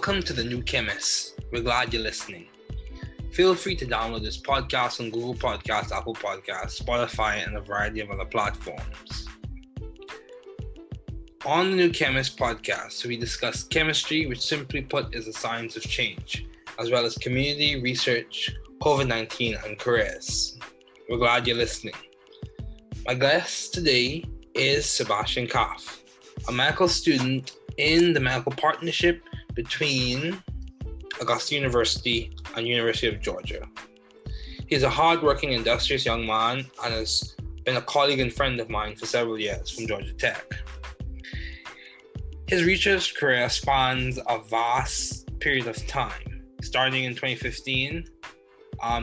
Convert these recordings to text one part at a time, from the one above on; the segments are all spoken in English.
Welcome to the new Chemist. We're glad you're listening. Feel free to download this podcast on Google Podcasts, Apple Podcasts, Spotify, and a variety of other platforms. On the new Chemist podcast, we discuss chemistry, which simply put is the science of change, as well as community, research, COVID-19, and careers. We're glad you're listening. My guest today is Sebastian Kahf, a medical student in the medical partnership between Augusta University and University of Georgia. He's a hardworking, industrious young man and has been a colleague and friend of mine for several years from Georgia Tech. His research career spans a vast period of time, starting in 2015,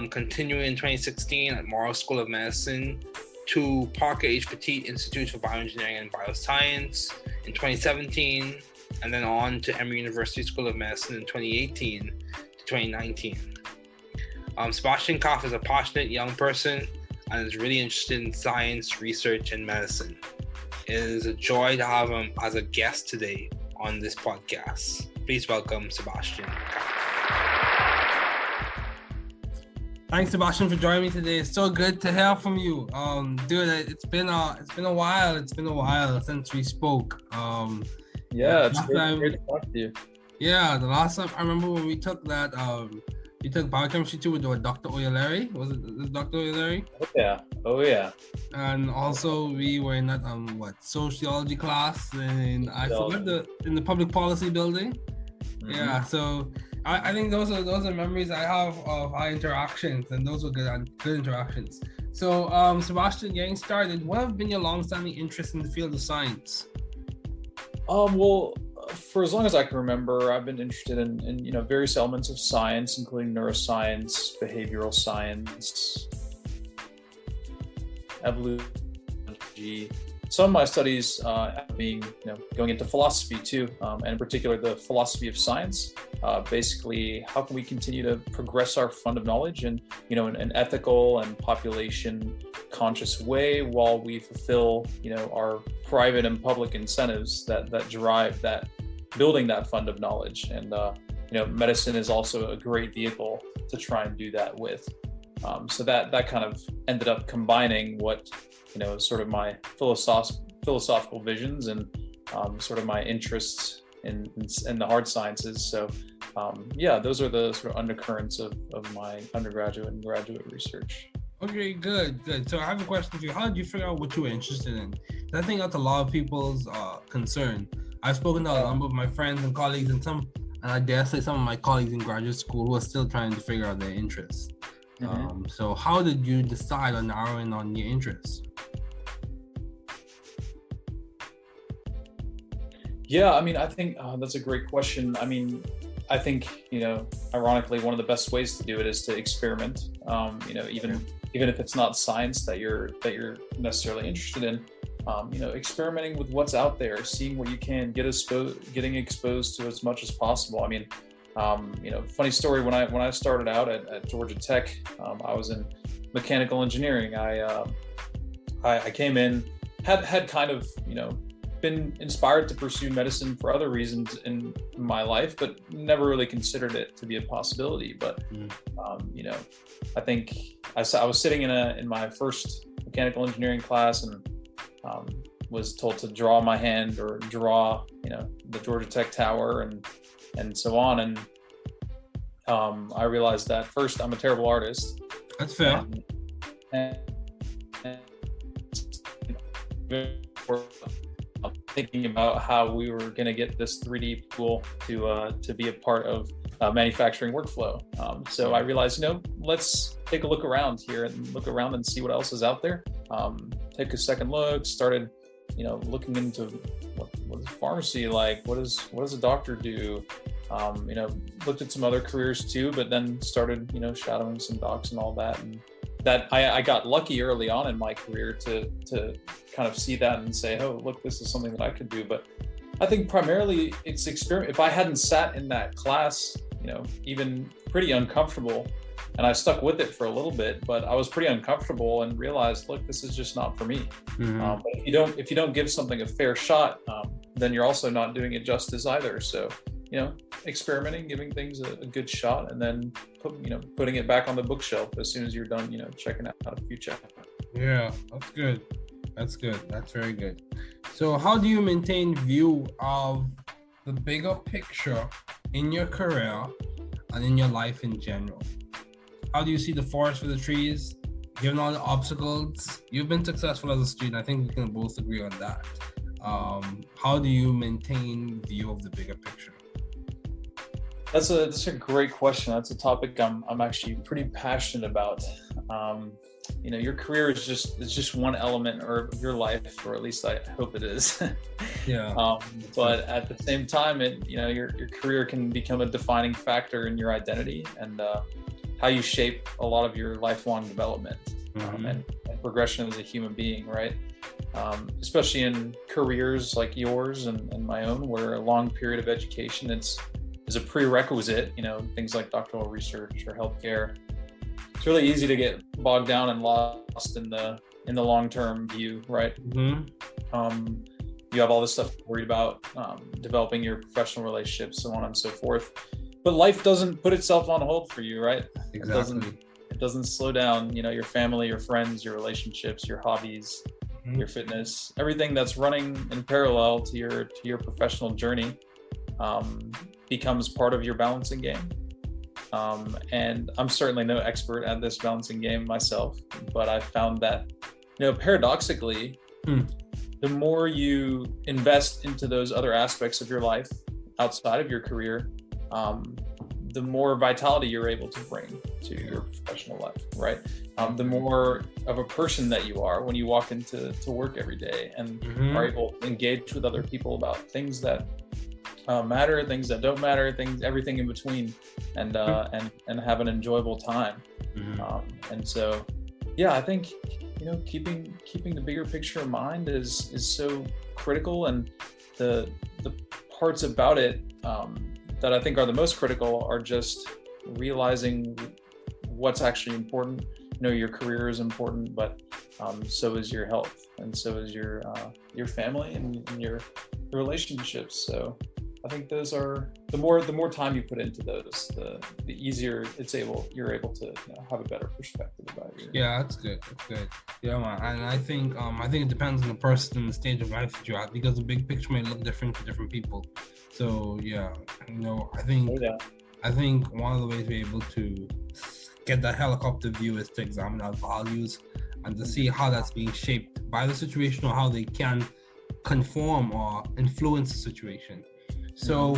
continuing in 2016 at Morrow School of Medicine, to Parker H. Petit Institute for Bioengineering and Bioscience in 2017, and then on to Emory University School of Medicine in 2018 to 2019. Sebastian Kahf is a passionate young person and is really interested in science, research, and medicine. It is a joy to have him as a guest today on this podcast. Please welcome Sebastian Kahf. Thanks, Sebastian, for joining me today. It's so good to hear from you, dude. It's been a while. It's been a while since we spoke. It's great to talk to you. Yeah, the last time I remember when we took that, we took biochemistry 2 with Dr. Oyelere. Was it Dr. Oyelere? Oh yeah. And also we were in that sociology class, and I forgot in the public policy building. Mm-hmm. Yeah, so I think those are memories I have of our interactions, and those were good interactions. So, Sebastian, getting started, what have been your long-standing interest in the field of science? Well, for as long as I can remember, I've been interested in various elements of science, including neuroscience, behavioral science, evolution. Some of my studies being going into philosophy too, and in particular the philosophy of science. Basically, how can we continue to progress our fund of knowledge in an ethical and population conscious way while we fulfill our private and public incentives that drive that building that fund of knowledge. And medicine is also a great vehicle to try and do that with. So that kind of ended up combining what sort of my philosophical visions and sort of my interests in the hard sciences. So those are the sort of undercurrents of my undergraduate and graduate research. Okay, good. So I have a question for you. How did you figure out what you were interested in? I think that's a lot of people's concern. I've spoken to a number of my friends and colleagues, and I dare say some of my colleagues in graduate school who are still trying to figure out their interests. Mm-hmm. So how did you decide on narrowing on your interests? Yeah, I think that's a great question. I think, ironically, one of the best ways to do it is to experiment. Even if it's not science that you're necessarily interested in, experimenting with what's out there, seeing what you can, getting exposed to as much as possible. Funny story, when I started out at Georgia Tech, I was in mechanical engineering. I came in, had kind of, been inspired to pursue medicine for other reasons in my life, but never really considered it to be a possibility. But, I think I was sitting in my first mechanical engineering class and was told to draw my hand or draw, the Georgia Tech Tower and so on. And I realized that first, I'm a terrible artist. That's fair. Thinking about how we were going to get this 3D tool to be a part of manufacturing workflow. So I realized, let's take a look around here and look around and see what else is out there. Take a second look, started, looking into what is pharmacy like? What does a doctor do? Looked at some other careers too, but then started, shadowing some docs and all that. And that I got lucky early on in my career to kind of see that and say, oh, look, this is something that I could do. But I think primarily it's experiment. If I hadn't sat in that class, even pretty uncomfortable, and I stuck with it for a little bit, but I was pretty uncomfortable and realized, look, this is just not for me. Mm-hmm. But if you don't give something a fair shot, then you're also not doing it justice either. So experimenting, giving things a good shot, and then putting it back on the bookshelf as soon as you're done, checking out a few chapters. Yeah, that's good. That's good. That's very good. So how do you maintain view of the bigger picture in your career and in your life in general? How do you see the forest for the trees, given all the obstacles? You've been successful as a student. I think we can both agree on that. How do you maintain view of the bigger picture? That's a great question. That's a topic I'm actually pretty passionate about. Your career is just one element of your life, or at least I hope it is. Yeah. But at the same time, your career can become a defining factor in your identity and how you shape a lot of your lifelong development and progression as a human being, right? Especially in careers like yours and my own, where a long period of education is a prerequisite, things like doctoral research or healthcare. It's really easy to get bogged down and lost in the long-term view, right? You have all this stuff worried about, developing your professional relationships, so on and so forth. But life doesn't put itself on hold for you, right? Exactly. It doesn't slow down, your family, your friends, your relationships, your hobbies, your fitness, everything that's running in parallel to your professional journey becomes part of your balancing game. And I'm certainly no expert at this balancing game myself, but I found that, paradoxically, the more you invest into those other aspects of your life outside of your career, the more vitality you're able to bring to your professional life, right? The more of a person that you are when you walk into work every day and are able to engage with other people about things that matter, things that don't matter, everything in between, and have an enjoyable time. And so, yeah, I think keeping the bigger picture in mind is so critical, and the parts about it that I think are the most critical are just realizing what's actually important. Your career is important, but so is your health, and so is your family and your relationships. So I think those are the more time you put into those, the easier you're able to have a better perspective about it. Yeah, that's good. That's good. Yeah, man. And I think it depends on the person and the stage of life that you're at, because the big picture may look different for different people. So yeah, I think one of the ways we're able to get that helicopter view is to examine our values and to see how that's being shaped by the situation, or how they can conform or influence the situation. So,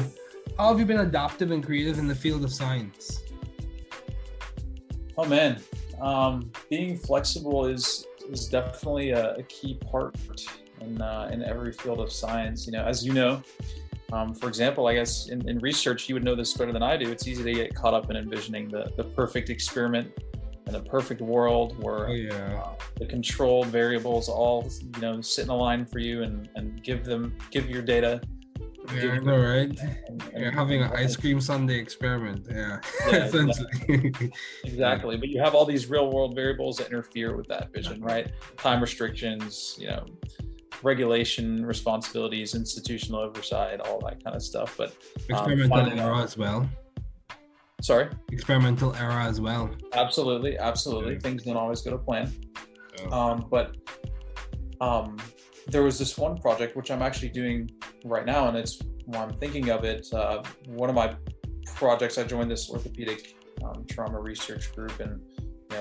how have you been adaptive and creative in the field of science? Oh man, being flexible is definitely a key part in every field of science. As you know, for example, I guess in research, you would know this better than I do. It's easy to get caught up in envisioning the perfect experiment and the perfect world where the controlled variables all sit in a line for you and give your data. Yeah, I know, right? You're having an ice cream sundae experiment. Yeah, essentially. Exactly. But you have all these real world variables that interfere with that vision, right? Time restrictions, regulation, responsibilities, institutional oversight, all that kind of stuff. But experimental error as well. Sorry? Experimental error as well. Absolutely. Okay. Things don't always go to plan. But there was this one project which I'm actually doing right now, and it's when I'm thinking of it. One of my projects, I joined this orthopedic trauma research group, and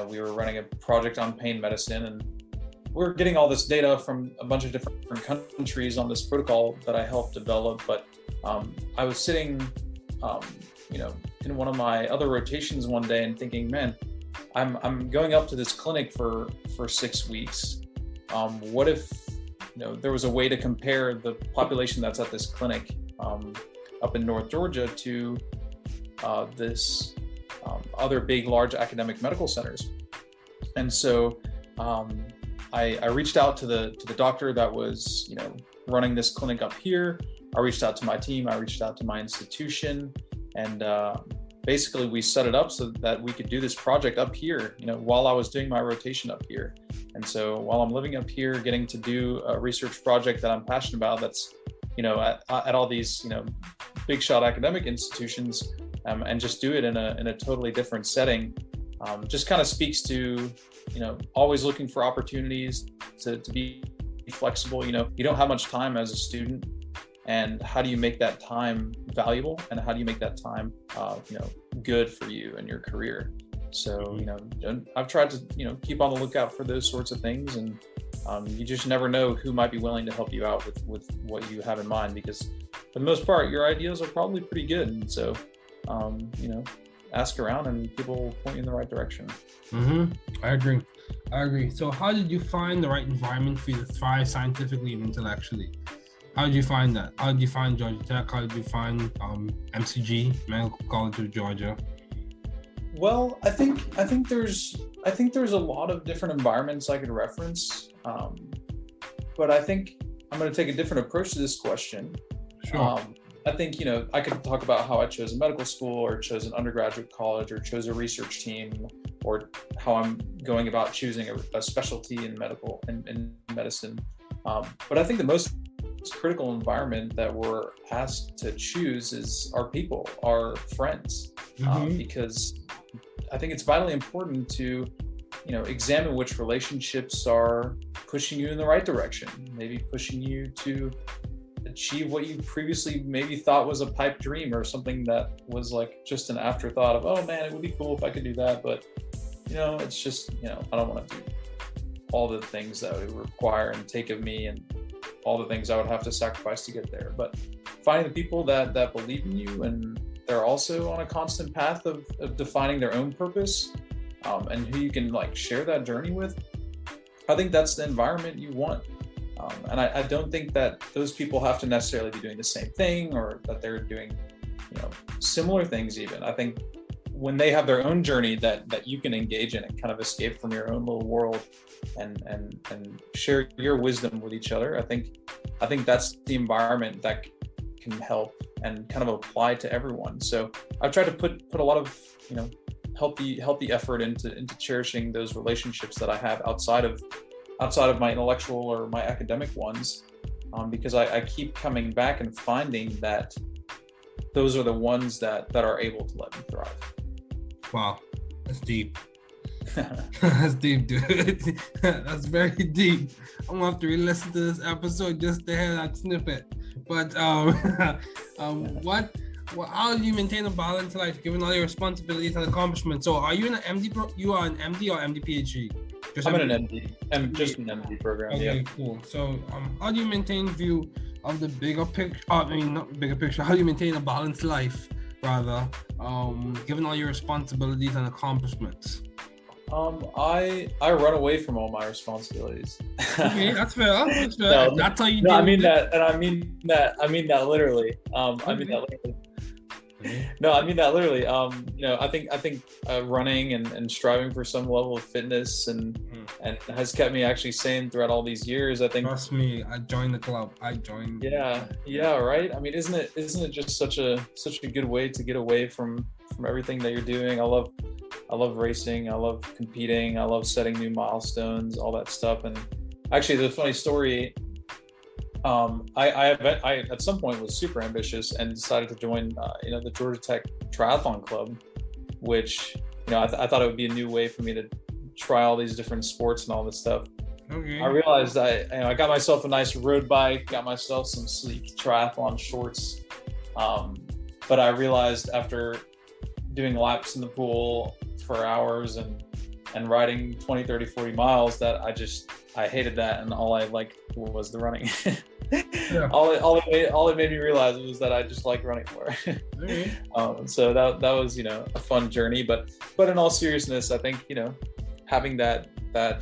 we were running a project on pain medicine, and we're getting all this data from a bunch of different countries on this protocol that I helped develop. But I was sitting, in one of my other rotations one day and thinking, man, I'm going up to this clinic for 6 weeks. What if there was a way to compare the population that's at this clinic up in North Georgia to this other big, large academic medical centers? And so I reached out to the doctor that was running this clinic up here. I reached out to my team. I reached out to my institution, and basically we set it up so that we could do this project up here, while I was doing my rotation up here. And so while I'm living up here, getting to do a research project that I'm passionate about, that's, at all these, big shot academic institutions, and just do it in a totally different setting, just kind of speaks to, always looking for opportunities to be flexible. You don't have much time as a student, and how do you make that time valuable, and how do you make that time good for you and your career? So I've tried to keep on the lookout for those sorts of things, and you just never know who might be willing to help you out with what you have in mind, because for the most part your ideas are probably pretty good, and so ask around and people will point you in the right direction. I agree. So how did you find the right environment for you to thrive scientifically and intellectually? How did you find that? How did you find Georgia Tech? How did you find MCG, Medical College of Georgia? Well, I think there's a lot of different environments I could reference, but I think I'm going to take a different approach to this question. Sure. I think I could talk about how I chose a medical school, or chose an undergraduate college, or chose a research team, or how I'm going about choosing a specialty in medicine. But I think the most critical environment that we're asked to choose is our people, our friends, because I think it's vitally important to, examine which relationships are pushing you in the right direction, maybe pushing you to achieve what you previously maybe thought was a pipe dream, or something that was like just an afterthought of, oh man, it would be cool if I could do that, but it's just, I don't want to do all the things that it would require and take of me, and all the things I would have to sacrifice to get there. But finding the people that believe in you, and they're also on a constant path of defining their own purpose, and who you can share that journey with, I think that's the environment you want. And I don't think that those people have to necessarily be doing the same thing, or that they're doing similar things even. I think when they have their own journey that you can engage in and kind of escape from your own little world and share your wisdom with each other, I think that's the environment that can help and kind of apply to everyone. So I've tried to put a lot of healthy effort into cherishing those relationships that I have outside of my intellectual or my academic ones, because I keep coming back and finding that those are the ones that are able to let me thrive. Wow, that's deep. That's deep, dude. That's very deep. I'm gonna have to re-listen to this episode just to hear that snippet. But how do you maintain a balance in life given all your responsibilities and accomplishments? So are you in an MD you are an MD or MD PhD? I'm in an MD. I'm just an MD program. Okay, yeah. Cool. So how do you maintain view of the bigger picture? I mean, not bigger picture. How do you maintain a balanced life, rather, given all your responsibilities and accomplishments? I run away from all my responsibilities. Okay, that's fair. That's fair. No, that's how you. No, I mean that, and I mean that literally. I mean that literally. No, I mean that literally. I think running and striving for some level of fitness and has kept me actually sane throughout all these years. I think. Trust me, I joined the club. Yeah, right. I mean, isn't it just such a good way to get away from everything that you're doing? I love racing. I love competing. I love setting new milestones, all that stuff. And actually, the funny story. I at some point was super ambitious and decided to join, the Georgia Tech Triathlon Club, which, I thought it would be a new way for me to try all these different sports and all this stuff. Okay. I realized I got myself a nice road bike, got myself some sleek triathlon shorts. But I realized after doing laps in the pool for hours and riding 20, 30, 40 miles that I hated that, and all I liked was the running. Yeah. All it made me realize was that I just like running more. So that was a fun journey, but in all seriousness, I think having that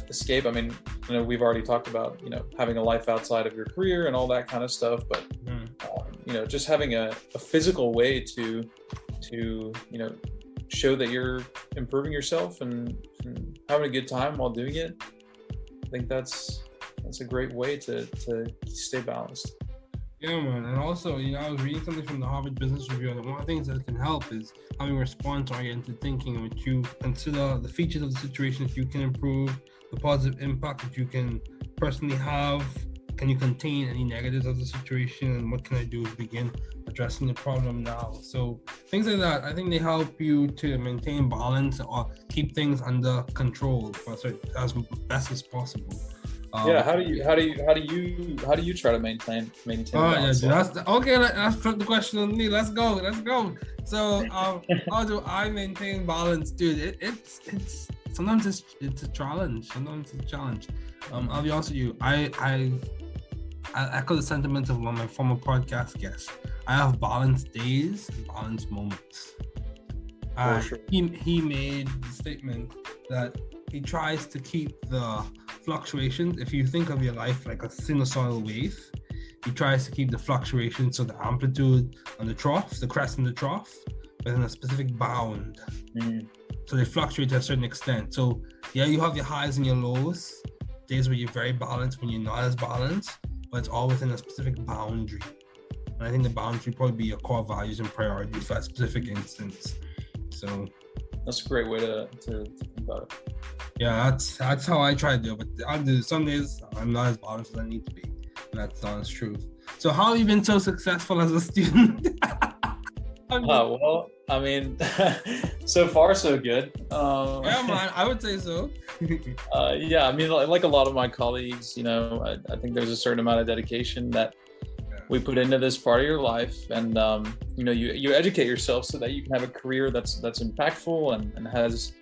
escape. I mean, we've already talked about having a life outside of your career and all that kind of stuff, but just having a physical way to show that you're improving yourself and having a good time while doing it. I think that's a great way to stay balanced. Yeah, man. And also, I was reading something from the Harvard Business Review, and one of the things that can help is having response-oriented thinking, in which you consider the features of the situation that you can improve, the positive impact that you can personally have, can you contain any negatives of the situation, and what can I do to begin addressing the problem now? So things like that, I think they help you to maintain balance or keep things under control as best as possible. How do you try to maintain balance? Let's put the question on me. Let's go. So how do I maintain balance, dude? It's sometimes it's a challenge. I'll be honest with you. I echo the sentiments of one of my former podcast guests. I have balanced days and balanced moments. Sure. He made the statement that he tries to keep the fluctuations. If you think of your life like a sinusoidal wave, he tries to keep the fluctuations, so the amplitude and the trough, the crest and the trough, within a specific bound. So they fluctuate to a certain extent. So yeah, you have your highs and your lows, days where you're very balanced, when you're not as balanced, but it's all within a specific boundary. And I think the boundary probably be your core values and priorities for a specific instance. So that's a great way to think about it. Yeah, that's how I try to do it. But some days I'm not as balanced as I need to be. And that's the honest truth. So how have you been so successful as a student? Well, I mean, so far so good. Yeah, man, I would say so. Yeah, I mean, like a lot of my colleagues, I think there's a certain amount of dedication that we put into this part of your life, and you educate yourself so that you can have a career that's impactful and has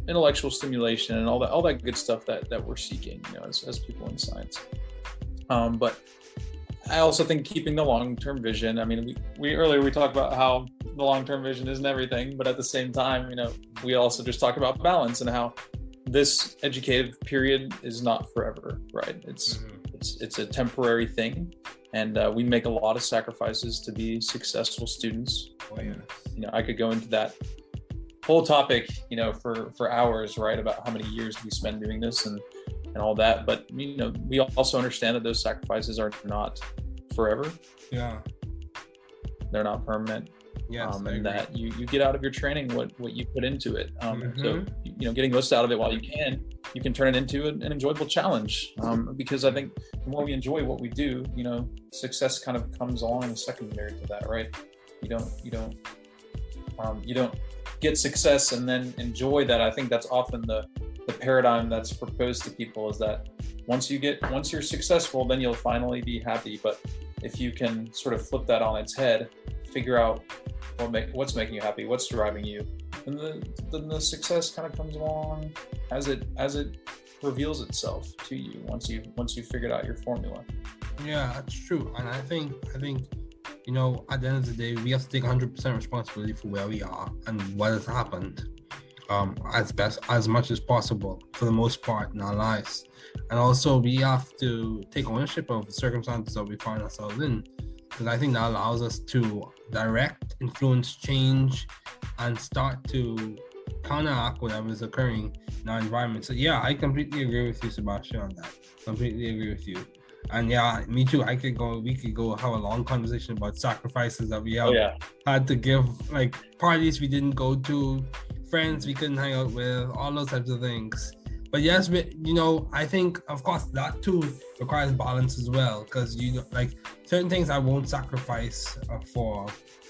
intellectual stimulation and all that good stuff that we're seeking, as people in science. But I also think keeping the long-term vision. I mean, we earlier talked about how the long-term vision isn't everything, but at the same time, we also just talked about balance and how this educative period is not forever, right? It's a temporary thing, and we make a lot of sacrifices to be successful students. Oh, yeah. I could go into that whole topic, for hours, right, about how many years we spend doing this and all that. But we also understand that those sacrifices are not forever. Yeah, they're not permanent. Yes, and that you get out of your training what you put into it. So getting most out of it while you can turn it into an enjoyable challenge. Because I think the more we enjoy what we do, success kind of comes along secondary to that, right? You don't get success and then enjoy that. I think that's often the paradigm that's proposed to people, is that once you're successful, then you'll finally be happy. But if you can sort of flip that on its head, figure out what's making you happy, what's driving you, and then the success kind of comes along as it reveals itself to you once you figured out your formula. Yeah, that's true. And I think at the end of the day, we have to take 100% responsibility for where we are and what has happened, as much as possible for the most part in our lives. And also we have to take ownership of the circumstances that we find ourselves in, because I think that allows us to direct, influence, change, and start to counteract whatever is occurring in our environment. So yeah, I completely agree with you, Sebastian, on that. Completely agree with you. And yeah, me too. We could go have a long conversation about sacrifices that we have had to give, like parties we didn't go to, friends we couldn't hang out with, all those types of things. But yes, I think of course that too requires balance as well, because like certain things I won't sacrifice for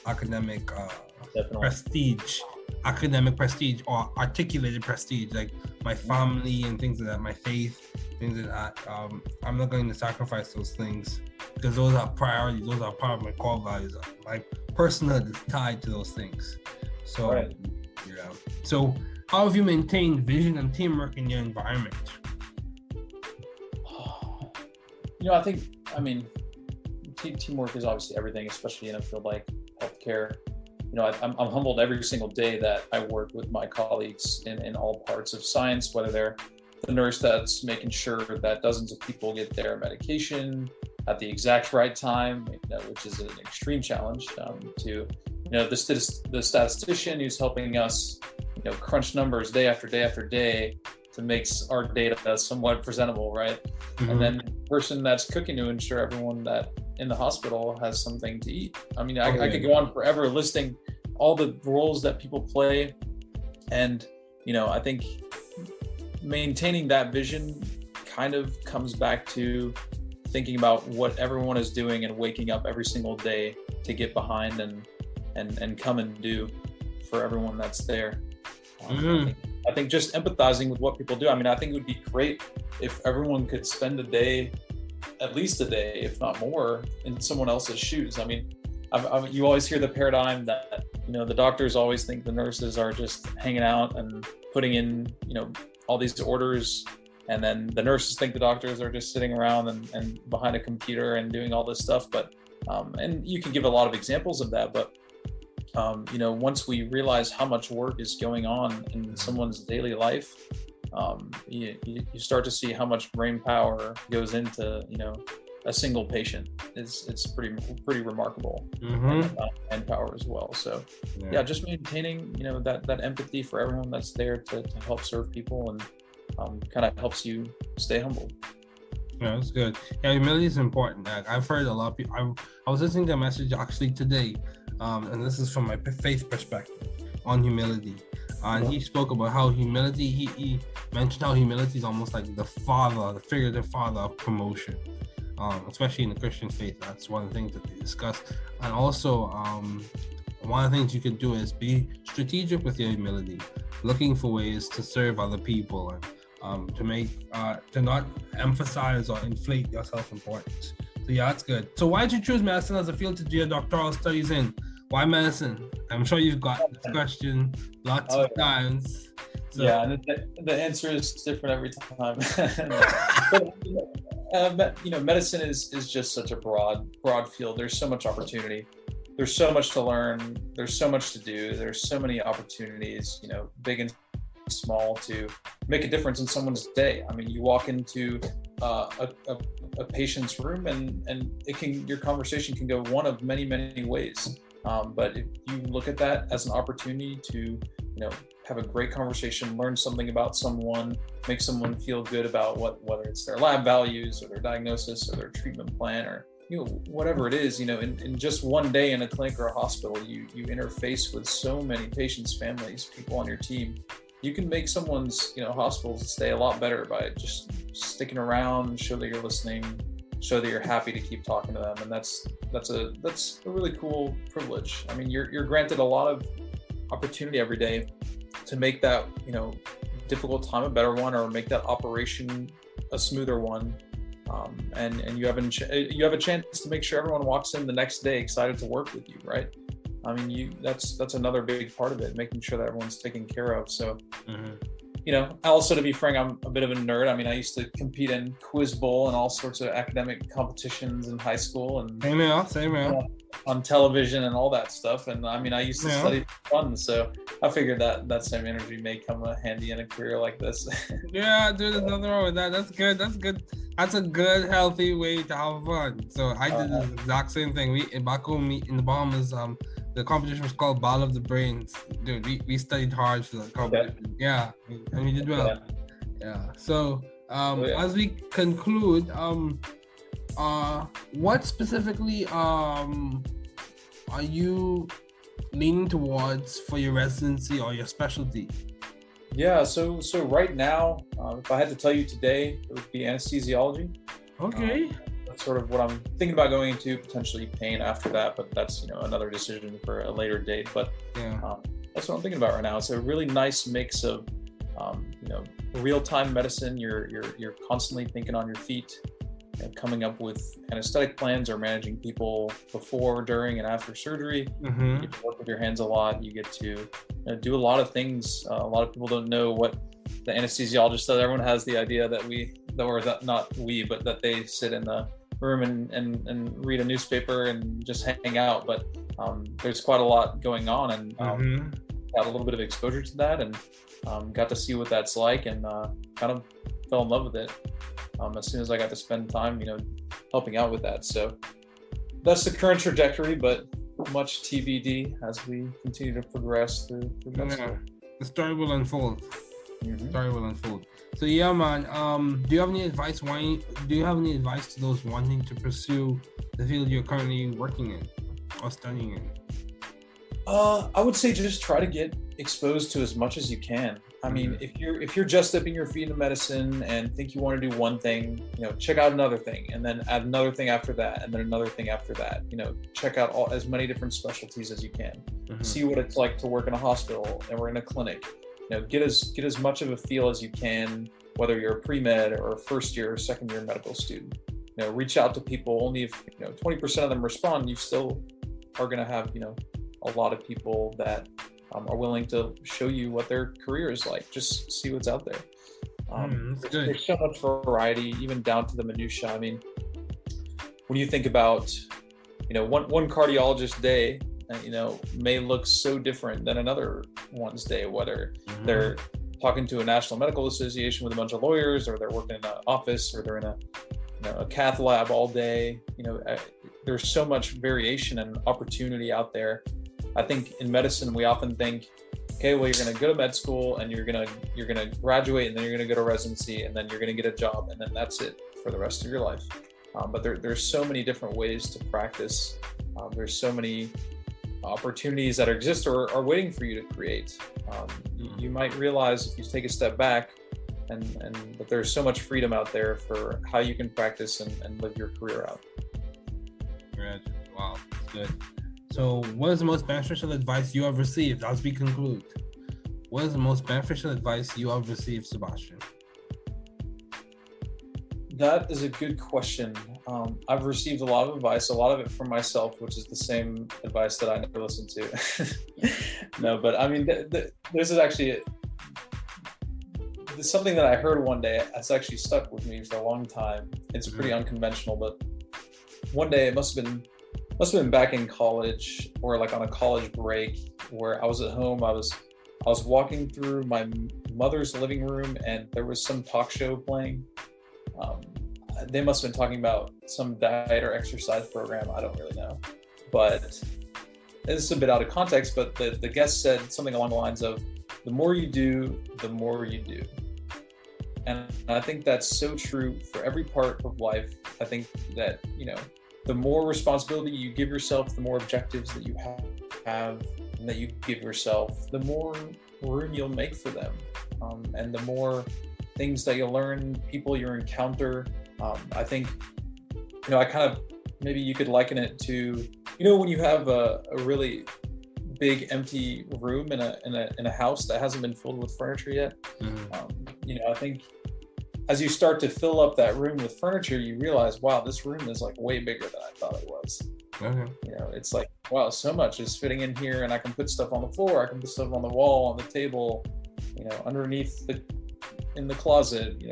academic prestige or articulated prestige, like my family and things like that, my faith, things like that. I'm not going to sacrifice those things because those are priorities. Those are part of my core values. My personhood is tied to those things. So yeah. So how have you maintained vision and teamwork in your environment? I mean, teamwork is obviously everything, especially in a field like healthcare. I'm humbled every single day that I work with my colleagues in all parts of science, whether they're the nurse that's making sure that dozens of people get their medication at the exact right time, which is an extreme challenge, to the statistician who's helping us crunch numbers day after day after day to make our data somewhat presentable, right? And then the person that's cooking to ensure everyone that in the hospital has something to eat. I mean, I could go on forever listing all the roles that people play. And, I think maintaining that vision kind of comes back to thinking about what everyone is doing and waking up every single day to get behind and come and do for everyone that's there. I think just empathizing with what people do. I mean, I think it would be great if everyone could spend a day, at least a day, if not more, in someone else's shoes. I mean, you always hear the paradigm that, the doctors always think the nurses are just hanging out and putting in, all these orders. And then the nurses think the doctors are just sitting around and behind a computer and doing all this stuff. But, and you can give a lot of examples of that, but once we realize how much work is going on in someone's daily life, you start to see how much brain power goes into, a single patient. It's pretty remarkable, and power as well. So just maintaining, that empathy for everyone that's there to help serve people, and kind of helps you stay humble. Yeah, that's good. Yeah, humility is important. I've heard a lot of people. I was listening to a message actually today, and this is from my faith perspective on humility. And he spoke about how humility. He mentioned how humility is almost like the figurative father of promotion, especially in the Christian faith. That's one of the things that they discuss. And also, one of the things you could do is be strategic with your humility, looking for ways to serve other people and to not emphasize or inflate your self-importance. So yeah, that's good. So why did you choose medicine as a field to do your doctoral studies in? Why medicine? I'm sure you've got this question lots of times. So. Yeah, and the answer is different every time. But, medicine is just such a broad field. There's so much opportunity. There's so much to learn. There's so much to do. There's so many opportunities, big and small, to make a difference in someone's day. I mean, you walk into a patient's room and your conversation can go one of many, many ways. But if you look at that as an opportunity to, have a great conversation, learn something about someone, make someone feel good about whether it's their lab values or their diagnosis or their treatment plan, or whatever it is, in just one day in a clinic or a hospital, you interface with so many patients, families, people on your team. You can make someone's, hospital stay a lot better by just sticking around, show that you're listening, show that you're happy to keep talking to them. And that's a really cool privilege. I mean, you're granted a lot of opportunity every day to make that, difficult time a better one, or make that operation a smoother one. And you have a chance to make sure everyone walks in the next day excited to work with you, right? I mean, that's another big part of it, making sure that everyone's taken care of. So, also, to be frank, I'm a bit of a nerd. I mean, I used to compete in Quiz Bowl and all sorts of academic competitions in high school, and same here. On television and all that stuff. And I mean, I used to study for fun, so I figured that same energy may come handy in a career like this. Yeah, dude, there's nothing wrong with that. That's good. That's a good, healthy way to have fun. So I did the exact same thing. Back home in the Bahamas, the competition was called Ball of the Brains. Dude, we studied hard for the competition. Okay. Yeah, and we did well. Yeah. So as we conclude, what specifically are you leaning towards for your residency or your specialty? Yeah, so right now, if I had to tell you today, it would be anesthesiology. Okay. That's sort of what I'm thinking about going into, potentially pain after that, but that's, another decision for a later date. But that's what I'm thinking about right now. It's a really nice mix of, real-time medicine. You're constantly thinking on your feet, coming up with anesthetic plans or managing people before, during, and after surgery. You get to work with your hands a lot. You get to do a lot of things. A lot of people don't know what the anesthesiologist does. Everyone has the idea that that they sit in the room and read a newspaper and just hang out. But there's quite a lot going on, and got a little bit of exposure to that, and got to see what that's like, and kind of fell in love with it as soon as I got to spend time, helping out with that. So that's the current trajectory, but much TBD as we continue to progress through the story will unfold. So yeah, man. Do you have any advice? Do you have any advice to those wanting to pursue the field you're currently working in or studying in? I would say just try to get exposed to as much as you can. I mean, if you're just dipping your feet in medicine and think you want to do one thing, check out another thing, and then add another thing after that, and then another thing after that. Check out as many different specialties as you can. See what it's like to work in a hospital or in a clinic. Get as much of a feel as you can, whether you're a pre-med or a first year or second year medical student. Reach out to people. Only if 20% of them respond, you still are going to have a lot of people that are willing to show you what their career is like. Just see what's out there. There's so much variety, even down to the minutia. I mean, when you think about, one cardiologist day, may look so different than another one's day, whether they're talking to a National Medical Association with a bunch of lawyers, or they're working in an office, or they're in a cath lab all day. There's so much variation and opportunity out there. I think in medicine, we often think, okay, well, you're going to go to med school and you're going to graduate, and then you're going to go to residency, and then you're going to get a job, and then that's it for the rest of your life. But there's so many different ways to practice. There's so many opportunities that exist or are waiting for you to create. You might realize if you take a step back and that there's so much freedom out there for how you can practice and live your career out. Wow, that's good. So what is the most beneficial advice you have received as we conclude? What is the most beneficial advice you have received, Sebastian? That is a good question. I've received a lot of advice, a lot of it from myself, which is the same advice that I never listen to. No, but I mean, this is actually something that I heard one day. It's actually stuck with me for a long time. It's pretty unconventional, but one day it must have been back in college, or like on a college break, where I was at home. I was walking through my mother's living room, and there was some talk show playing. They must have been talking about some diet or exercise program. I don't really know, but this is a bit out of context, but the guest said something along the lines of, the more you do, the more you do. And I think that's so true for every part of life. I think that, the more responsibility you give yourself, the more objectives that you have and that you give yourself, the more room you'll make for them. And the more things that you'll learn, people you encounter. I think, I kind of, maybe you could liken it to, when you have a really big empty room in a house that hasn't been filled with furniture yet. I think as you start to fill up that room with furniture, you realize, wow, this room is like way bigger than I thought it was. It's like, wow, so much is fitting in here, and I can put stuff on the floor, I can put stuff on the wall, on the table, underneath in the closet,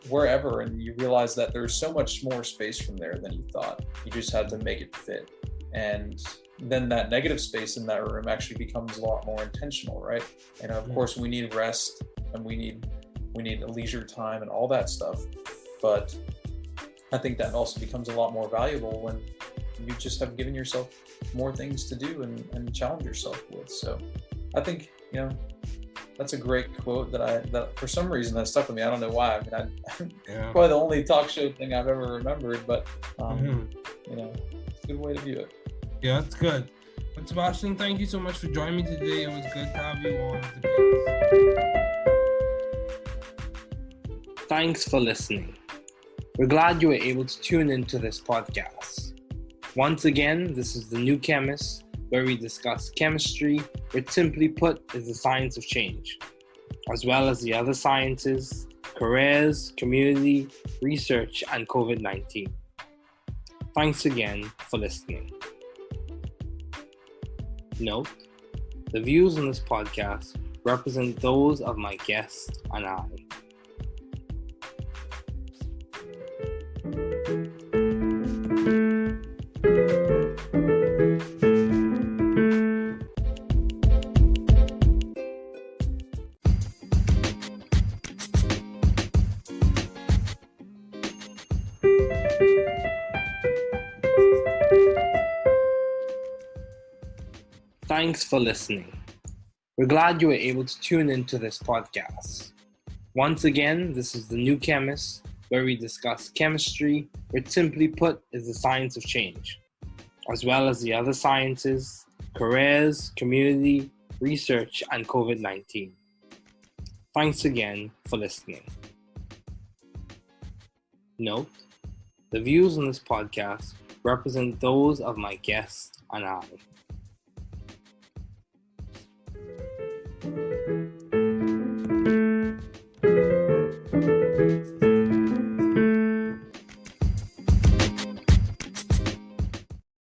wherever, and you realize that there's so much more space from there than you thought. You just had to make it fit. And then that negative space in that room actually becomes a lot more intentional, right? And of course we need rest, and we need leisure time and all that stuff. But I think that also becomes a lot more valuable when you just have given yourself more things to do and challenge yourself with. So I think, that's a great quote that for some reason that stuck with me. I don't know why. I mean, probably the only talk show thing I've ever remembered, but it's a good way to view it. Yeah, that's good. But Sebastian, thank you so much for joining me today. It was good to have you on. Thanks for listening. We're glad you were able to tune into this podcast. Once again, this is The New Chemist, where we discuss chemistry, which simply put is the science of change, as well as the other sciences, careers, community, research, and COVID-19. Thanks again for listening. Note, the views on this podcast represent those of my guests and I. Thanks for listening. We're glad you were able to tune into this podcast. Once again, this is The New Chemist, where we discuss chemistry, which simply put is the science of change, as well as the other sciences, careers, community, research, and COVID-19. Thanks again for listening. Note, the views on this podcast represent those of my guests and I.